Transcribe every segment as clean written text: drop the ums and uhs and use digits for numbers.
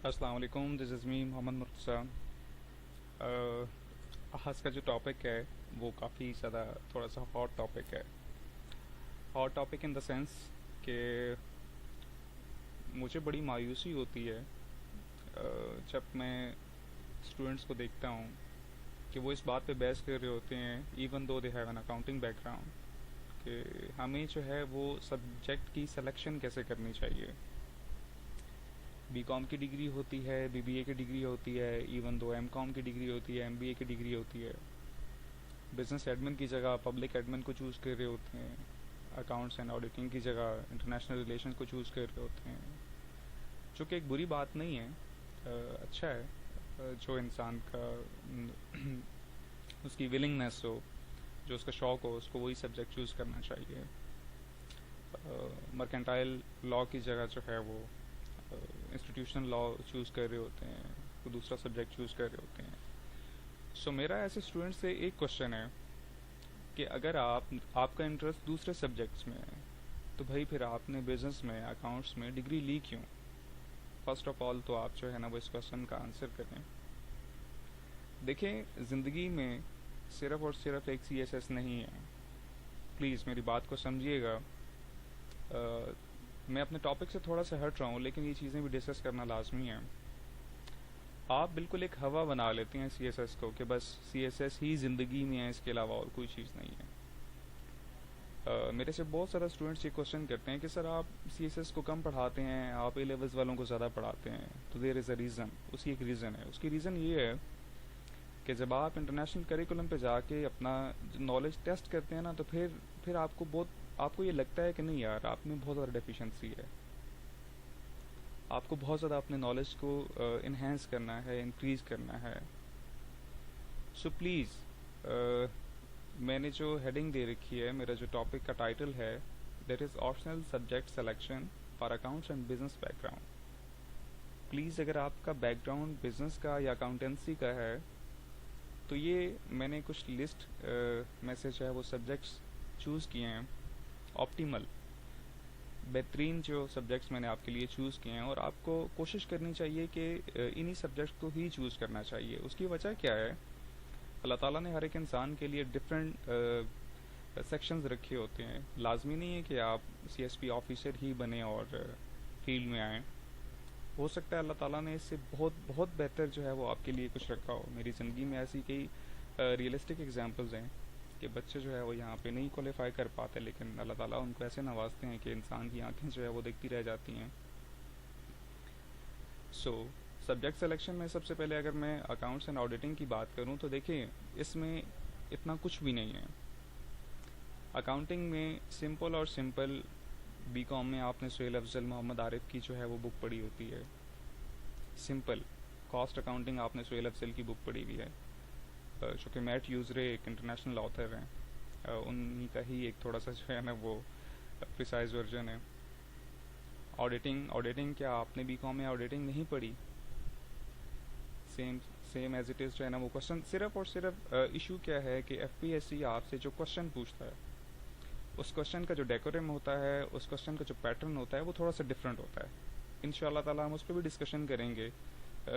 अस्सलाम वालेकुम, this is me Mohammad Murtaza. आज का जो टॉपिक है वो काफ़ी ज़्यादा थोड़ा सा हॉट टॉपिक है। Hot topic in the sense कि मुझे बड़ी मायूसी होती है जब मैं स्टूडेंट्स को देखता हूँ कि वो इस बात पे बहस कर रहे होते हैं, even though they have an accounting background, कि हमें जो है वो सब्जेक्ट की सिलेक्शन कैसे करनी चाहिए। बी कॉम की डिग्री होती है, बीबीए की डिग्री होती है, इवन दो एम कॉम की डिग्री होती है, एमबीए की डिग्री होती है। बिजनेस एडमिन की जगह पब्लिक एडमिन को चूज़ कर रहे होते हैं, अकाउंट्स एंड ऑडिटिंग की जगह इंटरनेशनल रिलेशन को चूज़ कर रहे होते हैं, जो कि एक बुरी बात नहीं है। अच्छा है जो इंसान का उसकी विलिंगनेस हो, जो उसका शौक़ हो, उसको वही सब्जेक्ट चूज़ करना चाहिए। मर्केंटाइल लॉ की जगह जो है वो इंस्टीट्यूशनल लॉ चूज़ कर रहे होते हैं, कोई दूसरा सब्जेक्ट चूज़ कर रहे होते हैं। सो मेरा ऐसे स्टूडेंट से एक क्वेश्चन है कि अगर आपका इंटरेस्ट दूसरे सब्जेक्ट्स में है तो भाई फिर आपने बिजनेस में, अकाउंट्स में डिग्री ली क्यों? फर्स्ट ऑफ ऑल तो आप जो है ना वो इस क्वेश्चन का आंसर करें। देखें, ज़िंदगी में सिर्फ और सिर्फ एक सीएसएस नहीं है। प्लीज़ मेरी बात को समझिएगा। मैं अपने टॉपिक से थोड़ा सा हट रहा हूँ, लेकिन ये चीज़ें भी डिस्कस करना लाजमी है। आप बिल्कुल एक हवा बना लेते हैं सीएसएस को कि बस सीएसएस ही ज़िंदगी में है, इसके अलावा और कोई चीज़ नहीं है। मेरे से बहुत सारा स्टूडेंट्स ये क्वेश्चन करते हैं कि सर आप सीएसएस को कम पढ़ाते हैं, आप ए लेवल्स वालों को ज़्यादा पढ़ाते हैं। तो देयर इज़ अ रीज़न, उसकी एक रीज़न है। उसकी रीज़न ये है कि जब आप इंटरनेशनल करिकुलम पे जाके अपना नॉलेज टेस्ट करते हैं ना, तो फिर आपको ये लगता है कि नहीं यार, आप में बहुत ज़्यादा डेफिशिएंसी है, आपको बहुत ज़्यादा अपने नॉलेज को इन्हेंस करना है, इंक्रीज़ करना है। सो प्लीज़, मैंने जो हेडिंग दे रखी है, मेरा जो टॉपिक का टाइटल है, that is optional subject selection for accounts and business background. Please अगर आपका बैकग्राउंड बिजनेस का या अकाउंटेंसी का है तो ये मैंने कुछ लिस्ट में से जो है वो सब्जेक्ट्स चूज़ किए हैं, ऑप्टिमल बेहतरीन जो सब्जेक्ट्स मैंने आपके लिए चूज़ किए हैं, और आपको कोशिश करनी चाहिए कि इन्हीं सब्जेक्ट को ही चूज़ करना चाहिए। उसकी वजह क्या है? अल्लाह ताला ने हर एक इंसान के लिए डिफरेंट सेक्शंस रखे होते हैं। लाजमी नहीं है कि आप सीएसपी ऑफिसर ही बने और फील्ड में आएँ। हो सकता है अल्लाह ताला ने इससे बहुत बहुत बेहतर जो है वो आपके लिए कुछ रखा हो। मेरी ज़िंदगी में ऐसी कई रियलिस्टिक एग्जांपल्स हैं कि बच्चे जो है वो यहाँ पे नहीं क्वालिफाई कर पाते, लेकिन अल्लाह ताला उनको ऐसे नवाजते हैं कि इंसान की आंखें जो है वो देखती रह जाती हैं। सो सब्जेक्ट सिलेक्शन में सबसे पहले अगर मैं अकाउंट्स एंड ऑडिटिंग की बात करूँ तो देखिए, इसमें इतना कुछ भी नहीं है। अकाउंटिंग में सिंपल और सिंपल, बी कॉम में आपने सुहेल अफजल, मोहम्मद आरिफ की जो है वो बुक पढ़ी होती है। सिंपल कॉस्ट अकाउंटिंग आपने सुहेल अफजल की बुक पढ़ी हुई है, जो कि मैट यूजरे एक इंटरनेशनल ऑथर हैं, उन्हीं का ही एक थोड़ा सा जो है ना वो प्रिसाइज वर्जन है। ऑडिटिंग क्या आपने बी कॉम में ऑडिटिंग नहीं पढ़ी? सेम एज इट इज़ जो है ना वो क्वेश्चन, सिर्फ और सिर्फ इशू क्या है कि एफपीएससी आपसे जो क्वेश्चन पूछता है, उस क्वेश्चन का जो डेकोरम होता है, उस क्वेश्चन का जो पैटर्न होता है, वो थोड़ा सा डिफरेंट होता है। इंशाअल्लाह ताला हम उस पर भी डिस्कशन करेंगे।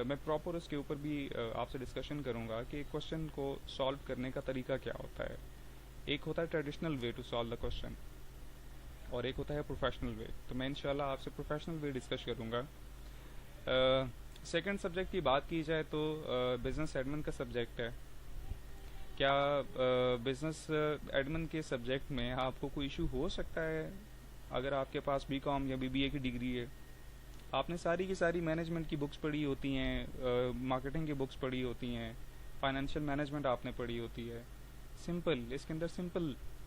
मैं प्रॉपर उसके ऊपर भी आपसे डिस्कशन करूंगा कि क्वेश्चन को सॉल्व करने का तरीका क्या होता है। एक होता है traditional way to solve the question, और एक होता है प्रोफेशनल वे। तो मैं इंशाल्लाह आपसे प्रोफेशनल वे डिस्कस करूंगा। सेकंड सब्जेक्ट की बात की जाए तो बिजनेस एडमिन का सब्जेक्ट है। क्या बिजनेस एडमिन के सब्जेक्ट में आपको कोई इशू हो सकता है? अगर आपके पास बीकॉम या बीबीए की डिग्री है, आपने सारी की सारी मैनेजमेंट की बुक्स पढ़ी होती हैं, मार्केटिंग की बुक्स पढ़ी होती हैं, फाइनेंशियल मैनेजमेंट आपने पढ़ी होती है। सिंपल, इसके अंदर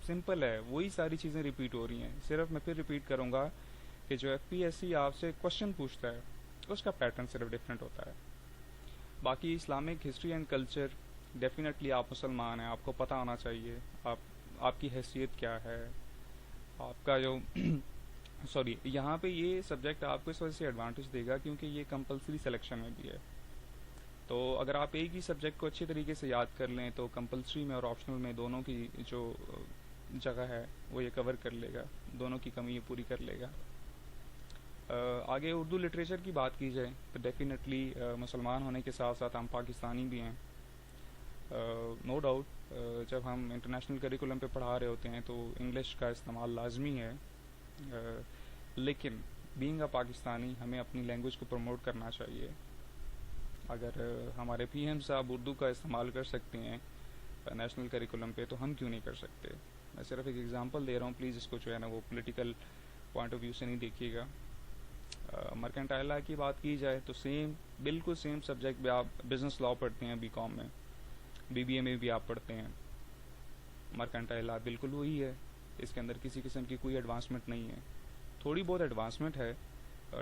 सिंपल है, वही सारी चीज़ें रिपीट हो रही हैं। सिर्फ मैं फिर रिपीट करूँगा कि जो एफपीएससी आपसे क्वेश्चन पूछता है, उसका पैटर्न सिर्फ डिफरेंट होता है। बाकी Islamic history and culture, definitely आप मुसलमान हैं, आपको पता होना चाहिए आपकी हैसियत क्या है, आपका जो सॉरी, यहाँ पे ये सब्जेक्ट आपको इस वजह से एडवांटेज देगा क्योंकि ये कंपलसरी सिलेक्शन में भी है। तो अगर आप एक ही सब्जेक्ट को अच्छी तरीके से याद कर लें तो कंपलसरी में और ऑप्शनल में दोनों की जो जगह है वो ये कवर कर लेगा, दोनों की कमी ये पूरी कर लेगा। آگے اردو لٹریچر کی بات کی جائے تو ڈیفینیٹلی مسلمان ہونے کے ساتھ ساتھ ہم پاکستانی بھی ہیں. نو ڈاؤٹ جب ہم انٹرنیشنل کریکولم پہ پڑھا رہے ہوتے ہیں تو انگلش کا استعمال لازمی ہے, لیکن بینگ اے پاکستانی ہمیں اپنی لینگویج کو پروموٹ کرنا چاہیے. اگر ہمارے پی ایم صاحب اردو کا استعمال کر سکتے ہیں نیشنل کریکولم پہ تو ہم کیوں نہیں کر سکتے. میں صرف ایک ایگزامپل دے رہا ہوں, پلیز اس کو جو ہے نا وہ پولیٹیکل پوائنٹ آف ویو سے نہیں دیکھیے گا. مرکنٹائل لا کی بات کی جائے تو بالکل سیم سبجیکٹ بھی آپ بزنس لا پڑھتے ہیں بی کام میں, بی بی اے میں بھی آپ پڑھتے ہیں. مرکنٹائل لا بالکل وہی ہے, اس کے اندر کسی قسم کی کوئی ایڈوانسمنٹ نہیں ہے. تھوڑی بہت ایڈوانسمنٹ ہے,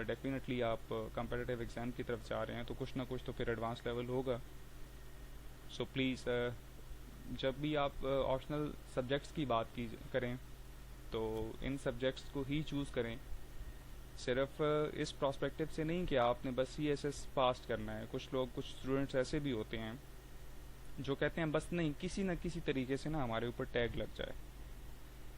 ڈیفینیٹلی آپ کمپیٹیٹیو ایگزام کی طرف جا رہے ہیں تو کچھ نہ کچھ تو پھر ایڈوانس لیول ہوگا. سو پلیز جب بھی آپ آپشنل سبجیکٹس کی بات کریں تو ان سبجیکٹس کو ہی چوز کریں, صرف اس پراسپیکٹو سے نہیں کہ آپ نے بس سی ایس ایس پاس کرنا ہے. کچھ اسٹوڈنٹس ایسے بھی ہوتے ہیں جو کہتے ہیں بس نہیں, کسی نہ کسی طریقے سے نا ہمارے اوپر ٹیگ لگ جائے.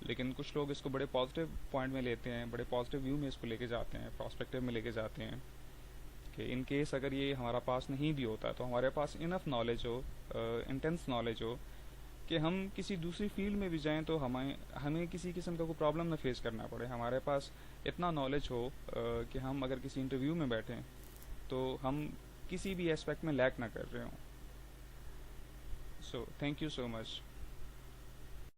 لیکن کچھ لوگ اس کو بڑے پازیٹیو پوائنٹ میں لیتے ہیں, بڑے پازیٹیو ویو میں اس کو لے کے جاتے ہیں, پراسپیکٹو میں لے کے جاتے ہیں کہ ان کیس اگر یہ ہمارا پاس نہیں بھی ہوتا تو ہمارے پاس انف نالج ہو, انٹینس نالج ہو کہ ہم کسی دوسری فیلڈ میں بھی جائیں تو ہمیں کسی قسم کا کوئی پرابلم نہ فیس کرنا پڑے. ہمارے پاس اتنا نالج ہو کہ ہم اگر کسی انٹرویو میں بیٹھیں تو ہم کسی بھی اسپیکٹ میں لیک نہ کر رہے ہوں. So thank you so much.